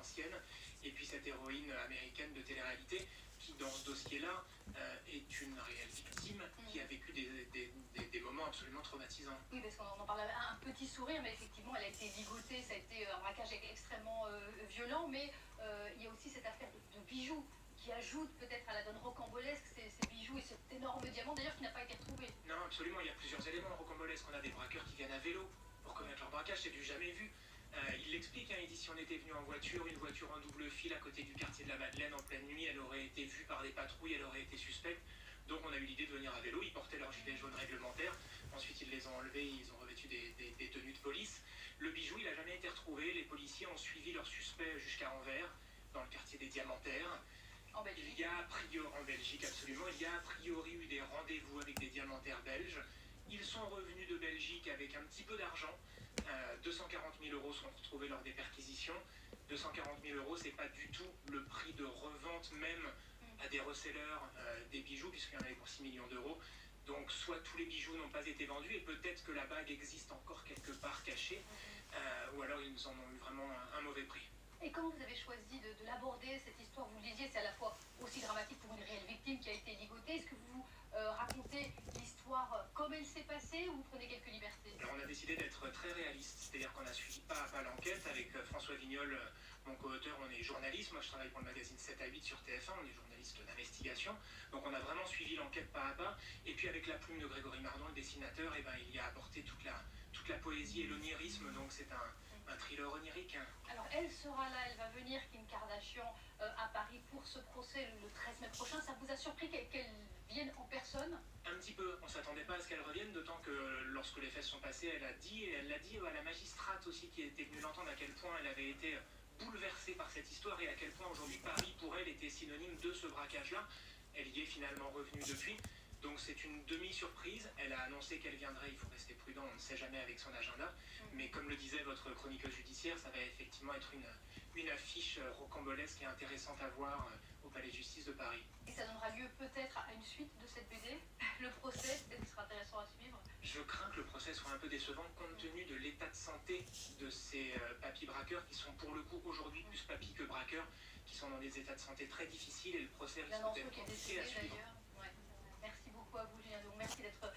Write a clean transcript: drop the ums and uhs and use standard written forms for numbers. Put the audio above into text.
l'ancienne, et puis cette héroïne américaine de télé-réalité qui, dans ce dossier-là, est une réelle victime qui a vécu des moments absolument traumatisants. Oui, parce qu'on en parle avec un petit sourire, mais effectivement, elle a été ligotée, ça a été un braquage extrêmement violent, mais il y a aussi cette affaire de bijoux qui ajoute peut-être à la donne rocambolesque ces bijoux et cet énorme diamant, d'ailleurs, qui n'a pas été retrouvé. Non, absolument, il y a plusieurs éléments rocambolesques. On a des braqueurs qui viennent à vélo pour commettre leur braquage, c'est du jamais vu. Il l'explique, il dit si on était venu en voiture, une voiture en double fil à côté du quartier de la Madeleine en pleine nuit, elle aurait été vue par des patrouilles, elle aurait été suspecte. Donc on a eu l'idée de venir à vélo, ils portaient leur gilet jaune réglementaire, ensuite ils les ont enlevés, ils ont revêtu des tenues de police. Le bijou, il n'a jamais été retrouvé, les policiers ont suivi leur suspect jusqu'à Anvers, dans le quartier des Diamantaires. En Belgique. Il y a a priori, en Belgique absolument, il y a a priori eu des rendez-vous avec des diamantaires belges. Ils sont revenus de Belgique avec un petit peu d'argent. 240 000 euros sont retrouvés lors des perquisitions. 240 000 euros, c'est pas du tout le prix de revente même à des resellers des bijoux, puisqu'il y en avait pour 6 millions d'euros. Donc soit tous les bijoux n'ont pas été vendus, et peut-être que la bague existe encore quelque part cachée, ou alors ils en ont eu vraiment un mauvais prix. Et comment vous avez choisi de l'aborder, cette histoire? Vous le disiez, c'est à la fois aussi dramatique pour une réelle victime qui a été ligotée. Est-ce que vous racontez l'histoire comme elle s'est passée ou vous prenez quelques libertés? Alors on a décidé d'être très réaliste, c'est-à-dire qu'on a suivi pas à pas l'enquête avec François Vignol, mon co-auteur. On est journaliste, moi je travaille pour le magazine 7 à 8 sur TF1, on est journaliste d'investigation, donc on a vraiment suivi l'enquête pas à pas, et puis avec la plume de Grégory Mardon, le dessinateur, et il y a apporté toute la poésie et l'onirisme, donc c'est un thriller onirique. Alors elle sera là, elle va venir, Kim Kardashian, à Paris pour ce procès le 13 mai prochain. Ça vous a surpris qu'elle vienne en personne? Un petit peu, on s'attendait pas à ce qu'elle revienne, d'autant que lorsque les faits sont passés, elle l'a dit à la magistrate aussi qui était venue l'entendre, à quel point elle avait été bouleversée par cette histoire et à quel point aujourd'hui Paris pour elle était synonyme de ce braquage-là. Elle y est finalement revenue depuis. Donc c'est une demi-surprise, elle a annoncé qu'elle viendrait, il faut rester prudent, on ne sait jamais avec son agenda, mais comme le disait votre chroniqueuse judiciaire, ça va effectivement être une affiche rocambolesque et intéressante à voir au Palais de Justice de Paris. Et ça donnera lieu peut-être à une suite de cette BD. Le procès, peut-être qu'il sera intéressant à suivre. Je crains que le procès soit un peu décevant compte tenu de l'état de santé de ces papis braqueurs qui sont pour le coup aujourd'hui plus papis que braqueurs, qui sont dans des états de santé très difficiles et le procès risque d'être compliqué à suivre. D'ailleurs. Ouais. Merci beaucoup à vous, Julien. Donc merci d'être